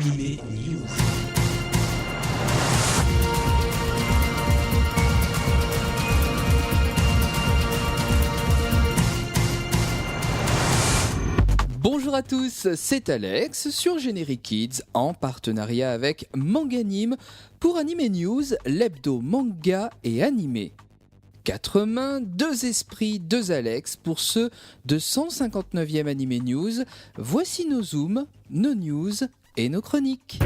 Animé News. Bonjour à tous, c'est Alex sur Générique Kids en partenariat avec Manganime pour Animé News, l'hebdo manga et animé. 4 mains, 2 esprits, 2 Alex pour ce 259e Animé News. Voici nos zooms, nos news et nos chroniques.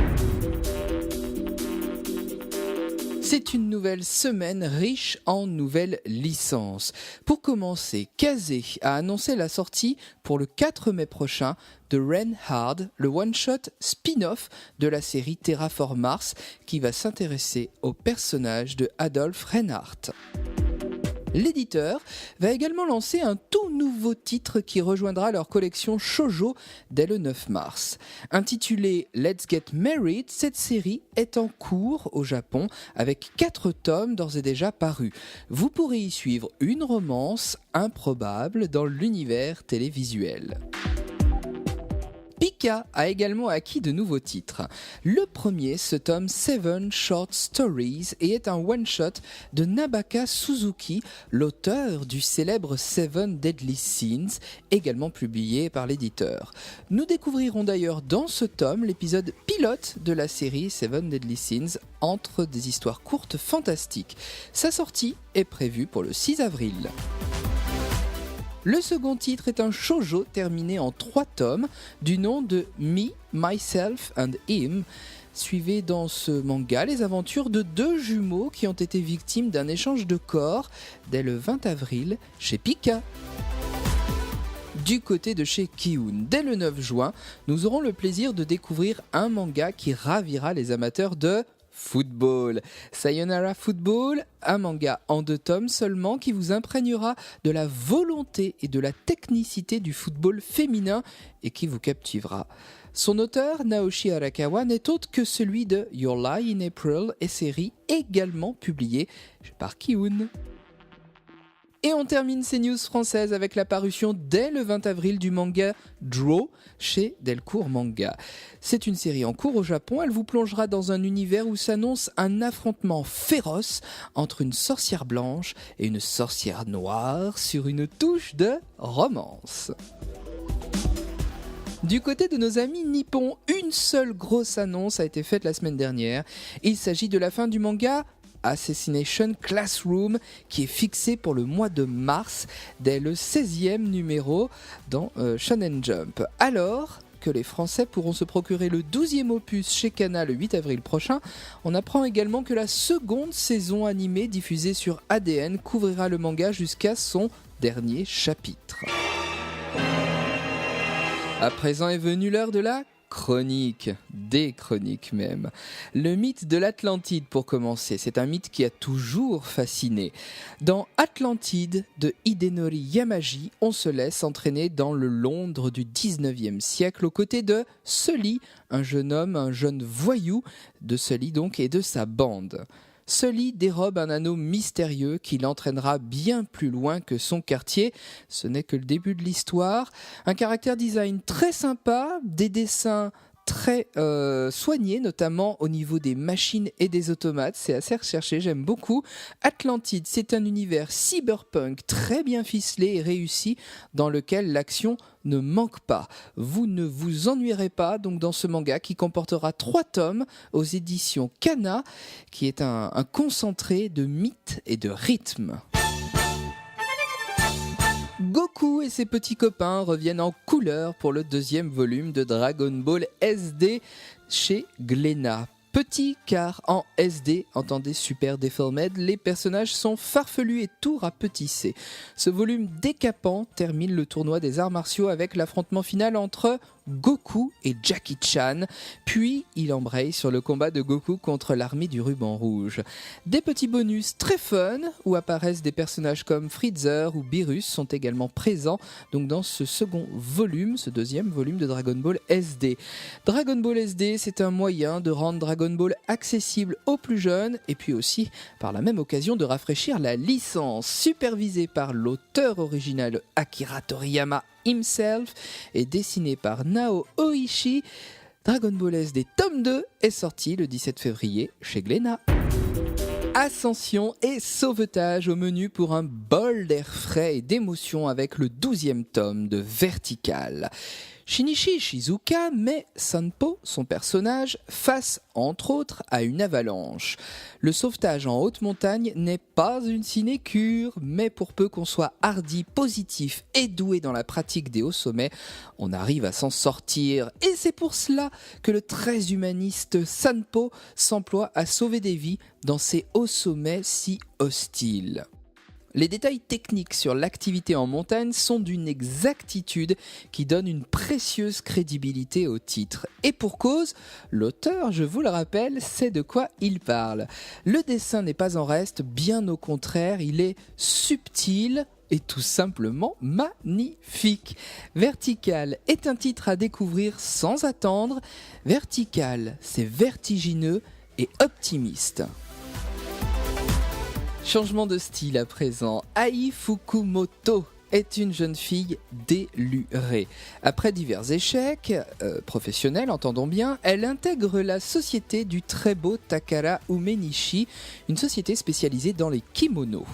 C'est une nouvelle semaine riche en nouvelles licences. Pour commencer, Kazé a annoncé la sortie pour le 4 mai prochain de Reinhard, le one-shot spin-off de la série Terraform Mars qui va s'intéresser au personnage de Adolf Reinhardt. L'éditeur va également lancer un tout nouveau titre qui rejoindra leur collection Shoujo dès le 9 mars. Intitulée Let's Get Married, cette série est en cours au Japon avec 4 tomes d'ores et déjà parus. Vous pourrez y suivre une romance improbable dans l'univers télévisuel. Pika a également acquis de nouveaux titres. Le premier se tome 7 Short Stories et est un one-shot de Nabaka Suzuki, l'auteur du célèbre Seven Deadly Sins, également publié par l'éditeur. Nous découvrirons d'ailleurs dans ce tome l'épisode pilote de la série Seven Deadly Sins, entre des histoires courtes fantastiques. Sa sortie est prévue pour le 6 avril. Le second titre est un shoujo terminé en 3 tomes du nom de Me, Myself and Him. Suivez dans ce manga les aventures de 2 jumeaux qui ont été victimes d'un échange de corps dès le 20 avril chez Pika. Du côté de chez Kiun, dès le 9 juin, nous aurons le plaisir de découvrir un manga qui ravira les amateurs de football. Sayonara Football, un manga en 2 tomes seulement qui vous imprégnera de la volonté et de la technicité du football féminin et qui vous captivera. Son auteur, Naoshi Arakawa, n'est autre que celui de Your Lie in April et série également publiée par Kiun. Et on termine ces news françaises avec la parution dès le 20 avril du manga Draw chez Delcourt Manga. C'est une série en cours au Japon, elle vous plongera dans un univers où s'annonce un affrontement féroce entre une sorcière blanche et une sorcière noire sur une touche de romance. Du côté de nos amis nippons, une seule grosse annonce a été faite la semaine dernière. Il s'agit de la fin du manga Assassination Classroom qui est fixé pour le mois de mars dès le 16e numéro dans Shonen Jump. Alors que les Français pourront se procurer le 12e opus chez Kana le 8 avril prochain, on apprend également que la seconde saison animée diffusée sur ADN couvrira le manga jusqu'à son dernier chapitre. À présent est venue l'heure de la chronique, des chroniques même. Le mythe de l'Atlantide pour commencer, c'est un mythe qui a toujours fasciné. Dans Atlantide de Hidenori Yamaji, on se laisse entraîner dans le Londres du 19e siècle aux côtés de Sully, un jeune homme, un jeune voyou de Sully donc et de sa bande. Sully dérobe un anneau mystérieux qui l'entraînera bien plus loin que son quartier. Ce n'est que le début de l'histoire. Un caractère design très sympa, des dessins très soignés, notamment au niveau des machines et des automates. C'est assez recherché, j'aime beaucoup. Atlantide, c'est un univers cyberpunk très bien ficelé et réussi dans lequel l'action ne manque pas. Vous ne vous ennuierez pas donc dans ce manga qui comportera 3 tomes aux éditions Kana, qui est un concentré de mythes et de rythmes. Goku et ses petits copains reviennent en couleur pour le 2e volume de Dragon Ball SD chez Glénat. Petit car en SD, entendez Super Deformed, les personnages sont farfelus et tout rapetissés. Ce volume décapant termine le tournoi des arts martiaux avec l'affrontement final entre Goku et Jackie Chan, puis il embraye sur le combat de Goku contre l'armée du ruban rouge. Des petits bonus très fun où apparaissent des personnages comme Freezer ou Beerus sont également présents donc dans ce second volume, ce 2e volume de Dragon Ball SD. Dragon Ball SD, c'est un moyen de rendre Dragon Ball accessible aux plus jeunes et puis aussi par la même occasion de rafraîchir la licence. Supervisée par l'auteur original Akira Toriyama himself et dessiné par Nao Oishi, Dragon Ball SD tome 2 est sorti le 17 février chez Glénat. Ascension et sauvetage au menu pour un bol d'air frais et d'émotion avec le 12e tome de Vertical. Shinichi Shizuka met Sanpo, son personnage, face, entre autres, à une avalanche. Le sauvetage en haute montagne n'est pas une sinécure, mais pour peu qu'on soit hardi, positif et doué dans la pratique des hauts sommets, on arrive à s'en sortir. Et c'est pour cela que le très humaniste Sanpo s'emploie à sauver des vies dans ces hauts sommets si hostiles. Les détails techniques sur l'activité en montagne sont d'une exactitude qui donne une précieuse crédibilité au titre. Et pour cause, l'auteur, je vous le rappelle, sait de quoi il parle. Le dessin n'est pas en reste, bien au contraire, il est subtil et tout simplement magnifique. Vertical est un titre à découvrir sans attendre. Vertical, c'est vertigineux et optimiste. Changement de style à présent. Ai Fukumoto est une jeune fille délurée. Après divers échecs professionnels, entendons bien, elle intègre la société du très beau Takara Umenishi, une société spécialisée dans les kimonos.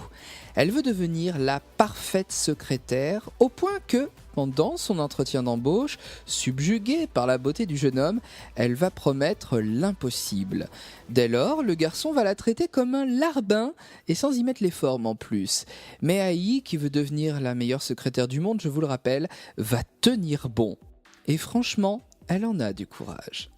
Elle veut devenir la parfaite secrétaire, au point que, pendant son entretien d'embauche, subjuguée par la beauté du jeune homme, elle va promettre l'impossible. Dès lors, le garçon va la traiter comme un larbin, et sans y mettre les formes en plus. Mais Ai, qui veut devenir la meilleure secrétaire du monde, je vous le rappelle, va tenir bon. Et franchement, elle en a du courage.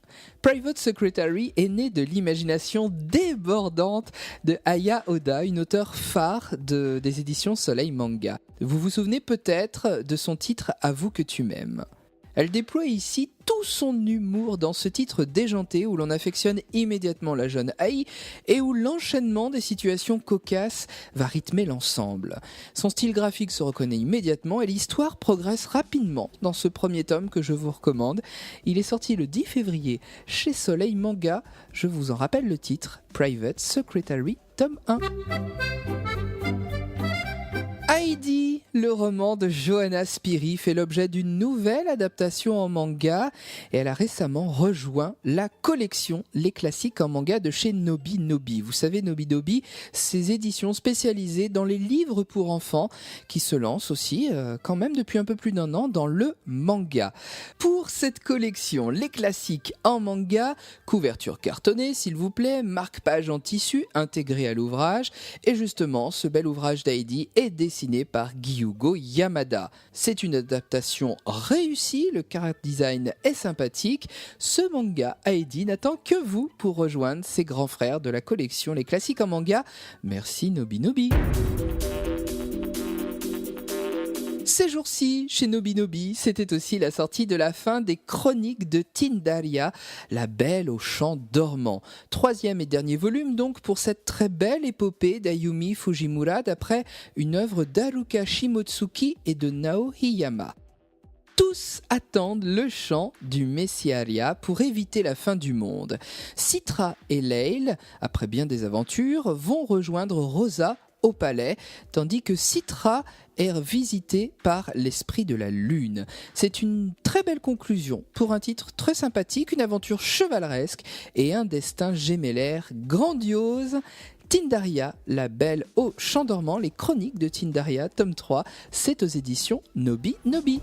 Private Secretary est né de l'imagination débordante de Aya Oda, une auteure phare des éditions Soleil Manga. Vous vous souvenez peut-être de son titre « Avoue que tu m'aimes ». Elle déploie ici tout son humour dans ce titre déjanté où l'on affectionne immédiatement la jeune Ai et où l'enchaînement des situations cocasses va rythmer l'ensemble. Son style graphique se reconnaît immédiatement et l'histoire progresse rapidement dans ce premier tome que je vous recommande. Il est sorti le 10 février chez Soleil Manga. Je vous en rappelle le titre, Private Secretary, tome 1. Heidi, le roman de Johanna Spyri, fait l'objet d'une nouvelle adaptation en manga et elle a récemment rejoint la collection Les Classiques en manga de chez Nobi Nobi. Vous savez, Nobi Nobi, ces éditions spécialisées dans les livres pour enfants qui se lancent aussi quand même depuis un peu plus d'1 an dans le manga. Pour cette collection Les Classiques en manga, couverture cartonnée s'il vous plaît, marque-page en tissu intégré à l'ouvrage et justement ce bel ouvrage d'Heidi est dessiné par Gyugo Yamada. C'est une adaptation réussie, le character design est sympathique. Ce manga Heidi n'attend que vous pour rejoindre ses grands frères de la collection Les Classiques en manga. Merci Nobi Nobi. Ces jours-ci, chez Nobi Nobi, c'était aussi la sortie de la fin des chroniques de Tindaria, la belle au chant dormant. 3e et dernier volume donc pour cette très belle épopée d'Ayumi Fujimura d'après une œuvre d'Haruka Shimotsuki et de Nao Hiyama. Tous attendent le chant du Messiaria pour éviter la fin du monde. Citra et Leil, après bien des aventures, vont rejoindre Rosa au palais, tandis que Citra est visitée par l'esprit de la lune. C'est une très belle conclusion pour un titre très sympathique, une aventure chevaleresque et un destin gémellaire grandiose. Tindaria, la belle au chant dormant, les chroniques de Tindaria, tome 3, c'est aux éditions Nobi Nobi.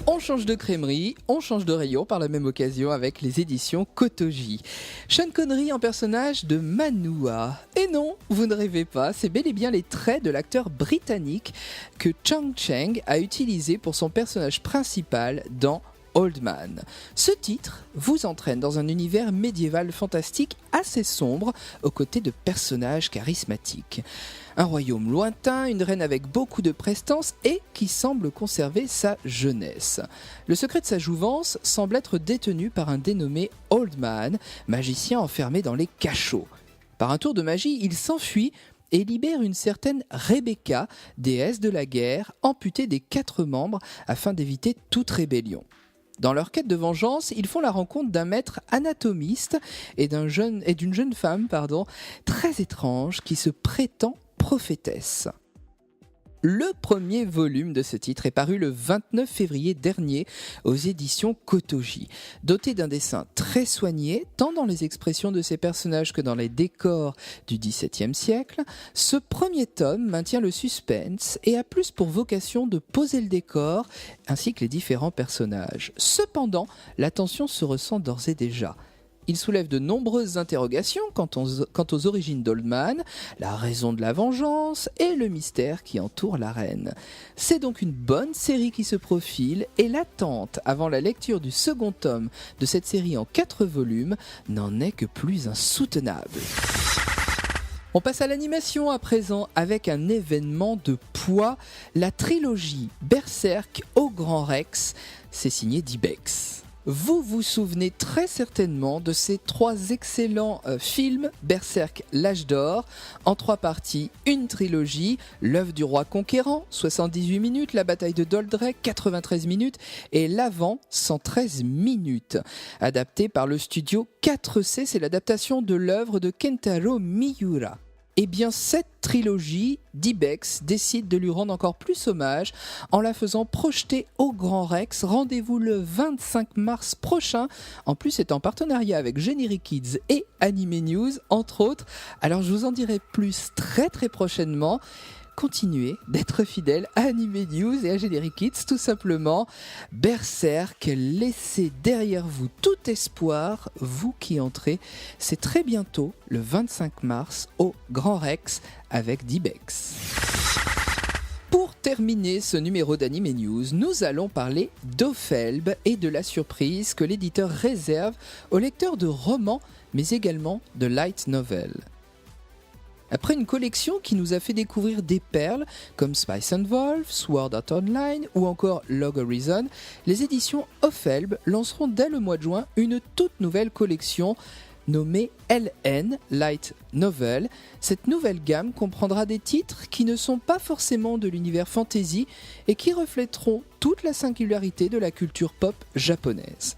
On change de crèmerie, on change de rayon par la même occasion avec les éditions Kotoji. Sean Connery en personnage de Manua. Et non, vous ne rêvez pas, c'est bel et bien les traits de l'acteur britannique que Chang Cheng a utilisé pour son personnage principal dans Old Man. Ce titre vous entraîne dans un univers médiéval fantastique assez sombre, aux côtés de personnages charismatiques. Un royaume lointain, une reine avec beaucoup de prestance et qui semble conserver sa jeunesse. Le secret de sa jouvence semble être détenu par un dénommé Old Man, magicien enfermé dans les cachots. Par un tour de magie, il s'enfuit et libère une certaine Rebecca, déesse de la guerre, amputée des 4 membres afin d'éviter toute rébellion. Dans leur quête de vengeance, ils font la rencontre d'un maître anatomiste et d'une jeune femme très étrange qui se prétend prophétesse. Le premier volume de ce titre est paru le 29 février dernier aux éditions Kotoji. Doté d'un dessin très soigné, tant dans les expressions de ses personnages que dans les décors du XVIIe siècle, ce premier tome maintient le suspense et a plus pour vocation de poser le décor ainsi que les différents personnages. Cependant, la tension se ressent d'ores et déjà. Il soulève de nombreuses interrogations quant aux origines d'Oldman, la raison de la vengeance et le mystère qui entoure la reine. C'est donc une bonne série qui se profile et l'attente avant la lecture du second tome de cette série en 4 volumes n'en est que plus insoutenable. On passe à l'animation à présent avec un événement de poids, la trilogie Berserk au Grand Rex, c'est signé d'Ibex. Vous vous souvenez très certainement de ces 3 excellents films Berserk l'âge d'or, en 3 parties, une trilogie, l'œuvre du roi conquérant, 78 minutes, la bataille de Doldrey, 93 minutes, et l'avant, 113 minutes. Adapté par le studio 4C, c'est l'adaptation de l'œuvre de Kentaro Miura. Eh bien, cette trilogie d'Ibex décide de lui rendre encore plus hommage en la faisant projeter au Grand Rex. Rendez-vous le 25 mars prochain. En plus, c'est en partenariat avec Generic Kids et Anime News, entre autres. Alors, je vous en dirai plus très très prochainement. Continuez d'être fidèles à Anime News et à Generic Kids, tout simplement. Berserk, laissez derrière vous tout espoir, vous qui entrez. C'est très bientôt, le 25 mars, au Grand Rex avec d'Ibex. Pour terminer ce numéro d'Anime News, nous allons parler d'Ophelb et de la surprise que l'éditeur réserve aux lecteurs de romans, mais également de light novels. Après une collection qui nous a fait découvrir des perles comme Spice and Wolf, Sword Art Online ou encore Log Horizon, les éditions Ophelb lanceront dès le mois de juin une toute nouvelle collection nommée LN, Light Novel. Cette nouvelle gamme comprendra des titres qui ne sont pas forcément de l'univers fantasy et qui reflèteront toute la singularité de la culture pop japonaise.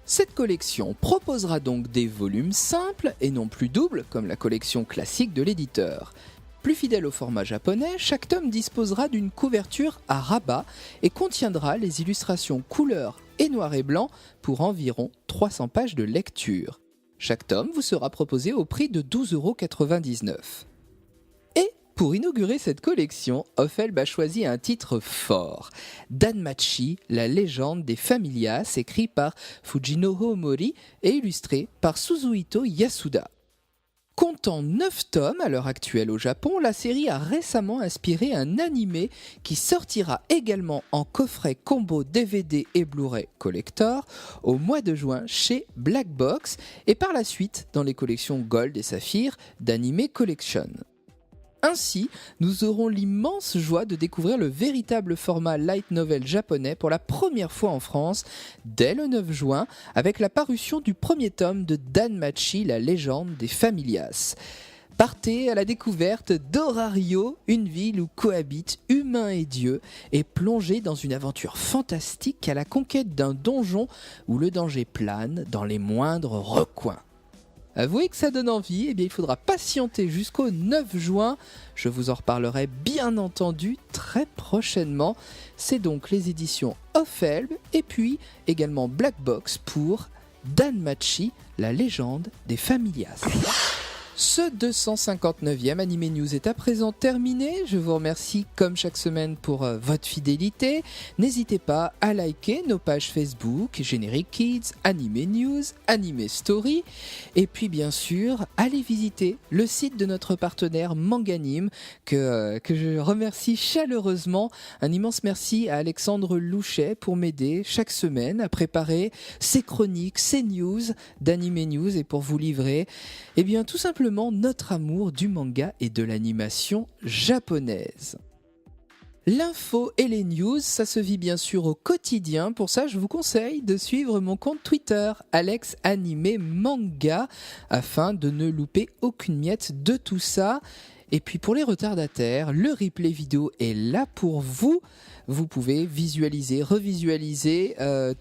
Cette collection proposera donc des volumes simples et non plus doubles comme la collection classique de l'éditeur. Plus fidèle au format japonais, chaque tome disposera d'une couverture à rabat et contiendra les illustrations couleur et noir et blanc pour environ 300 pages de lecture. Chaque tome vous sera proposé au prix de 12,99 €. Et pour inaugurer cette collection, Ophelb a choisi un titre fort, Danmachi, la légende des Familias, écrit par Fujinoro Mori et illustré par Suzuhito Yasuda. Comptant 9 tomes à l'heure actuelle au Japon, la série a récemment inspiré un animé qui sortira également en coffret combo DVD et Blu-ray Collector au mois de juin chez Black Box et par la suite dans les collections Gold et Saphir d'Anime Collection. Ainsi, nous aurons l'immense joie de découvrir le véritable format light novel japonais pour la première fois en France dès le 9 juin avec la parution du premier tome de Danmachi, la légende des Familias. Partez à la découverte d'Horario, une ville où cohabitent humains et dieux, et plongez dans une aventure fantastique à la conquête d'un donjon où le danger plane dans les moindres recoins. Avouez que ça donne envie, eh bien il faudra patienter jusqu'au 9 juin. Je vous en reparlerai bien entendu très prochainement. C'est donc les éditions Ophelb et puis également Black Box pour Danmachi, la légende des Familias. Ce 259e Anime News est à présent terminé. Je vous remercie comme chaque semaine pour votre fidélité. N'hésitez pas à liker nos pages Facebook, Generic Kids, Anime News, Anime Story. Et puis bien sûr, allez visiter le site de notre partenaire Manganime que je remercie chaleureusement. Un immense merci à Alexandre Louchet pour m'aider chaque semaine à préparer ces chroniques, ces news d'Anime News et pour vous livrer tout simplement notre amour du manga et de l'animation japonaise. L'info et les news, ça se vit bien sûr au quotidien. Pour ça, je vous conseille de suivre mon compte Twitter, AlexAnimeManga, afin de ne louper aucune miette de tout ça. Et puis pour les retardataires, le replay vidéo est là pour vous. Vous pouvez visualiser, revisualiser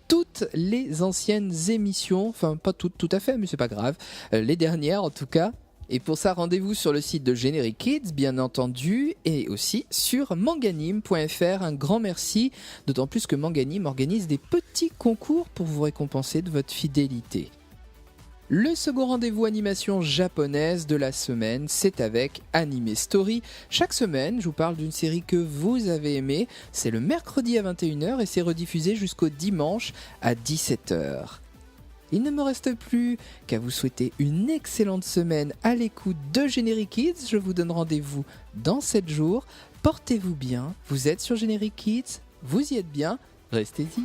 toutes les anciennes émissions, enfin pas toutes tout à fait, mais c'est pas grave, les dernières en tout cas. Et pour ça, rendez-vous sur le site de Generic Kids, bien entendu, et aussi sur manganime.fr. Un grand merci, d'autant plus que Manganime organise des petits concours pour vous récompenser de votre fidélité. Le second rendez-vous animation japonaise de la semaine, c'est avec Anime Story. Chaque semaine, je vous parle d'une série que vous avez aimée. C'est le mercredi à 21h et c'est rediffusé jusqu'au dimanche à 17h. Il ne me reste plus qu'à vous souhaiter une excellente semaine à l'écoute de Generic Kids. Je vous donne rendez-vous dans 7 jours. Portez-vous bien, vous êtes sur Generic Kids, vous y êtes bien, restez-y.